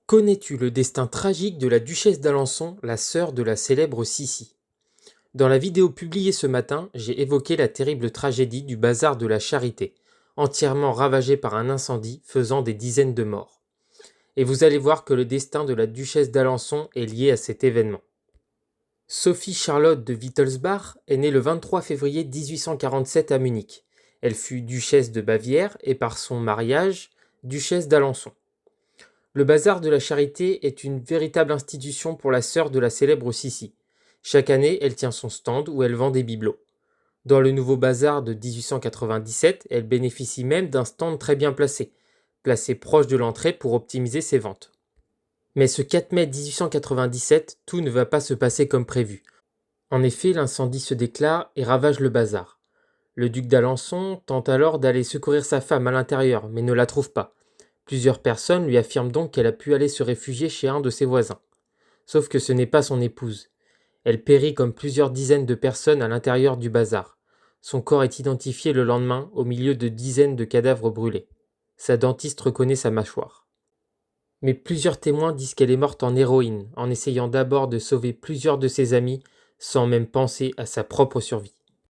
Connais-tu le destin tragique de la duchesse d'Alençon, la sœur de la célèbre Sissi? Dans la vidéo publiée ce matin, j'ai évoqué la terrible tragédie du bazar de la Charité, entièrement ravagé par un incendie faisant des dizaines de morts. Et vous allez voir que le destin de la duchesse d'Alençon est lié à cet événement. Sophie Charlotte de Wittelsbach est née le 23 février 1847 à Munich. Elle fut duchesse de Bavière et par son mariage, duchesse d'Alençon. Le bazar de la Charité est une véritable institution pour la sœur de la célèbre Sissi. Chaque année, elle tient son stand où elle vend des bibelots. Dans le nouveau bazar de 1897, elle bénéficie même d'un stand très bien placé proche de l'entrée pour optimiser ses ventes. Mais ce 4 mai 1897, tout ne va pas se passer comme prévu. En effet, l'incendie se déclare et ravage le bazar. Le duc d'Alençon tente alors d'aller secourir sa femme à l'intérieur, mais ne la trouve pas. Plusieurs personnes lui affirment donc qu'elle a pu aller se réfugier chez un de ses voisins. Sauf que ce n'est pas son épouse. Elle périt comme plusieurs dizaines de personnes à l'intérieur du bazar. Son corps est identifié le lendemain au milieu de dizaines de cadavres brûlés. Sa dentiste reconnaît sa mâchoire. Mais plusieurs témoins disent qu'elle est morte en héroïne, en essayant d'abord de sauver plusieurs de ses amis, sans même penser à sa propre survie.